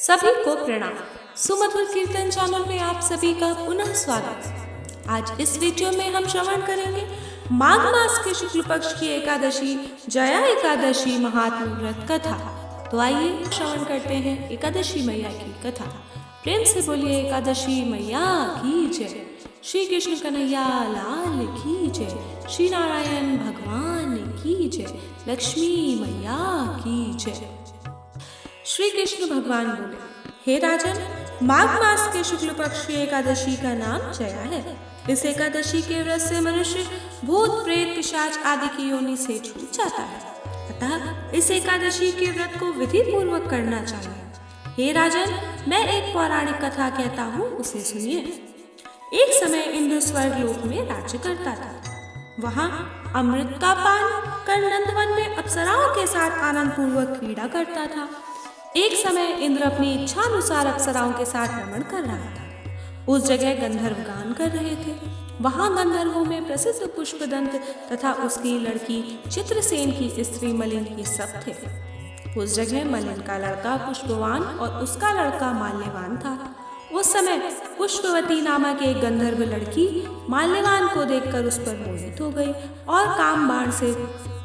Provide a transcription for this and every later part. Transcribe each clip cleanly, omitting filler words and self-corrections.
सभी को प्रणाम। सुमधुर कीर्तन चैनल में आप सभी का पुनः स्वागत। आज इस वीडियो में हम श्रवण करेंगे माघ मास के शुक्ल पक्ष की एकादशी जया एकादशी महात्म व्रत कथा। तो आइए श्रवण करते हैं एकादशी मैया की कथा। प्रेम से बोलिए एकादशी मैया की जय। श्री कृष्ण कन्हैया लाल की जय। श्री नारायण भगवान की जय। लक्ष्मी मैया की जय। श्री कृष्ण भगवान बोले, हे राजन, माघ मास के शुक्ल पक्ष की एकादशी का नाम जया है। इस एकादशी के व्रत से मनुष्य भूत प्रेत पिशाच आदि की योनि से छूट जाता है। अतः इस एकादशी के व्रत को विधि पूर्वक करना चाहिए। हे राजन, मैं एक पौराणिक कथा कहता हूँ, उसे सुनिए। एक समय इंद्र स्वर्ग लोक में राज्य करता था। वहाँ अमृत का पान कर नंदवन में अप्सराओं के साथ आनंद पूर्वक क्रीड़ा करता था। एक समय इंद्र अपनी इच्छा अनुसार अप्सराओं के साथ रमण कर रहा था। उस जगह गंधर्व गान कर रहे थे। वहां गंधर्वों में प्रसिद्ध पुष्पदंत तथा उसकी लड़की चित्रसेन की स्त्री मलिन ये सब थे। उस जगह मलिन का लड़का पुष्पवान और उसका लड़का माल्यवान था। उस समय पुष्पवती नामक एक गंधर्व लड़की माल्यवान को देखकर उस पर मोहित हो गई और काम बाण से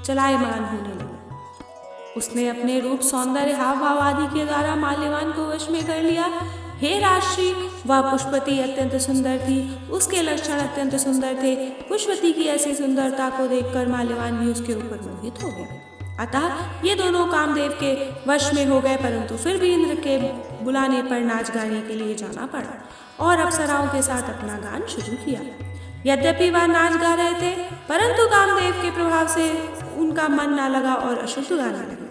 चलायमान होने लगी। उसने अपने रूप सौंदर्य हाव भाव आदि के द्वारा माल्यवान को वश में कर लिया। हे राजश्री, वह पुष्पवती अत्यंत सुंदर थी। उसके लक्षण अत्यंत सुंदर थे। पुष्पवती की ऐसी सुंदरता को देखकर माल्यवान भी उसके ऊपर मोहित हो गया। अतः ये दोनों कामदेव के वश में हो गए, परंतु फिर भी इंद्र के बुलाने पर नाच गाने के लिए जाना पड़ा और अप्सराओं के साथ अपना गान शुरू किया। यद्यपि वह नाच गा रहे थे, परंतु कामदेव के प्रभाव से उनका मन न लगा और अशुद्ध गाने लगे।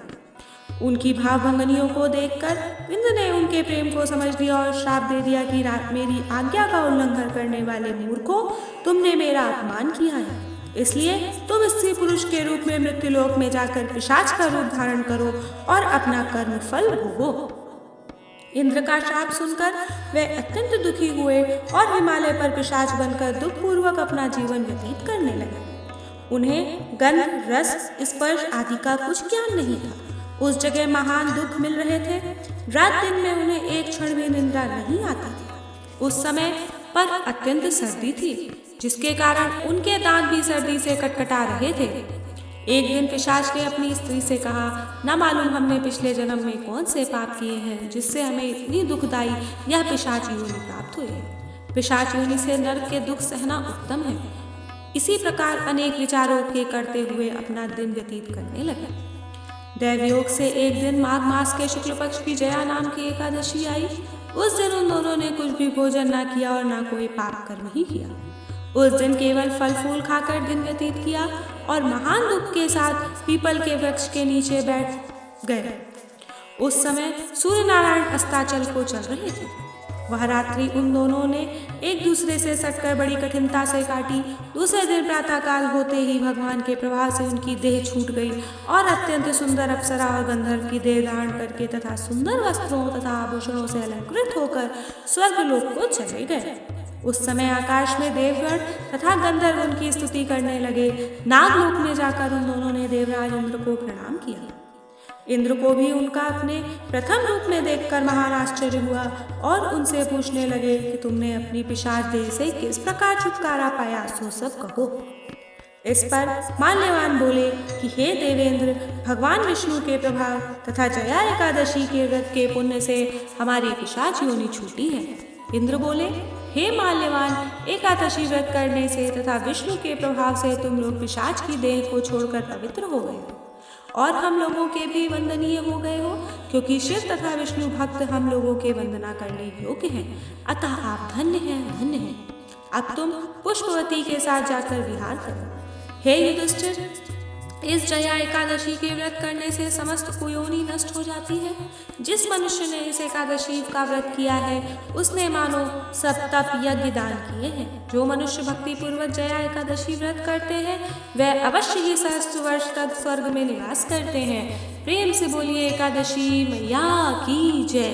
उनकी भावभंगनियों को देखकर इंद्र ने उनके प्रेम को समझ लिया और श्राप दे दिया कि मेरी आज्ञा का उल्लंघन करने वाले मूर्खों, तुमने मेरा अपमान किया है। इसलिए तुम स्त्री पुरुष के रूप में मृत्युलोक में जाकर पिशाच का रूप धारण करो और अपना कर्म फल भोगो। इंद्र का श्राप सुनकर वे अत्यंत दुखी हुए और हिमालय पर पिशाच बनकर दुख पूर्वक अपना जीवन व्यतीत करने लगे। उन्हें गंध, रस, स्पर्श आदि का कुछ ज्ञान नहीं था। उस जगह महान दुख मिल रहे थे। रात दिन में उन्हें एक क्षण भी निद्रा नहीं आती थी। उस समय पर अत्यंत सर्दी थी, जिसके कारण उनके दांत भी सर्दी से कटकटा रहे थे। एक दिन पिशाच ने अपनी स्त्री से कहा, न मालूम हमने पिछले जन्म में कौन से पाप किए हैं जिससे हमें इतनी दुखदायी यह पिशाच योनि प्राप्त हुई है। पिशाच योनि से नरक के दुख सहना उत्तम है। इसी प्रकार अनेक विचारों के करते हुए अपना दिन व्यतीत करने लगे। दैवयोग से एक दिन माघ मास के शुक्ल पक्ष की जया नाम की एकादशी आई। उस दिन उन दोनों ने कुछ भी भोजन न किया और न कोई पाप कर्म ही किया। उस दिन केवल फल फूल खाकर दिन व्यतीत किया और महान दुख के साथ पीपल के वृक्ष के नीचे बैठ गए। उस समय सूर्य नारायण अस्ताचल को चल रहे थे। वह रात्रि उन दोनों ने एक दूसरे से सटकर बड़ी कठिनता से काटी। दूसरे दिन प्रातःकाल होते ही भगवान के प्रभाव से उनकी देह छूट गई और अत्यंत सुंदर अप्सरा और गंधर्व की देह धारण करके तथा सुंदर वस्त्रों तथा आभूषणों से अलंकृत होकर स्वर्गलोक को चले गए। उस समय आकाश में देवगण तथा गंधर्व उनकी स्तुति करने लगे। नागलोक में जाकर उन दोनों ने देवराज इंद्र को प्रणाम किया। इंद्र को भी उनका अपने प्रथम रूप में देखकर महान आश्चर्य हुआ और उनसे पूछने लगे कि तुमने अपनी पिशाच देह से किस प्रकार छुटकारा पाया, सो सब कहो। इस पर माल्यवान बोले कि हे देवेंद्र, भगवान विष्णु के प्रभाव तथा जया एकादशी के व्रत के पुण्य से हमारी पिशाच योनि छूटी है। इंद्र बोले, हे माल्यवान, एकादशी व्रत करने से तथा विष्णु के प्रभाव से तुम लोग पिशाच की देह को छोड़कर पवित्र हो गए हो और हम लोगों के भी वंदनीय हो गए हो, क्योंकि शिव तथा विष्णु भक्त हम लोगों के वंदना करने योग्य हैं। अतः आप धन्य हैं, धन्य हैं। अब तुम पुष्पवती के साथ जाकर विहार करो। हे युधिष्ठिर, इस जया एकादशी के व्रत करने से समस्त कुयोनि नष्ट हो जाती है। जिस मनुष्य ने इस एकादशी का व्रत किया है, उसने मानो सब तप यज्ञ दान किए हैं। जो मनुष्य भक्ति पूर्वक जया एकादशी व्रत करते हैं, वह अवश्य ही सहस्त्र वर्ष तक स्वर्ग में निवास करते हैं। प्रेम से बोलिए एकादशी मैया की जय।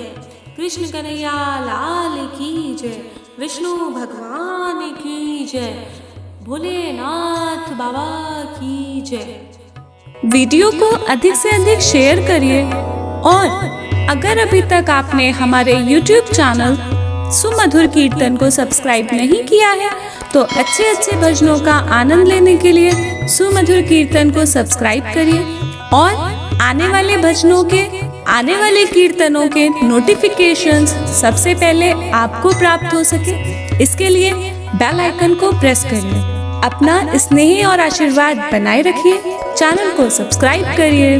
कृष्ण कन्हैया लाल की जय। विष्णु भगवान की जय। भोलेनाथ बाबा की जय। वीडियो को अधिक से अधिक शेयर करिए और अगर अभी तक आपने हमारे YouTube चैनल सुमधुर कीर्तन को सब्सक्राइब नहीं किया है तो अच्छे अच्छे भजनों का आनंद लेने के लिए सुमधुर कीर्तन को सब्सक्राइब करिए और आने वाले भजनों के, आने वाले कीर्तनों के नोटिफिकेशंस सबसे पहले आपको प्राप्त हो सके, इसके लिए बेल आइकन को प्रेस करिए। अपना स्नेह और आशीर्वाद बनाए रखिए, चैनल को सब्सक्राइब करिए।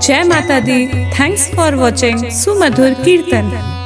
जय माता दी। थैंक्स फॉर वॉचिंग सुमधुर कीर्तन।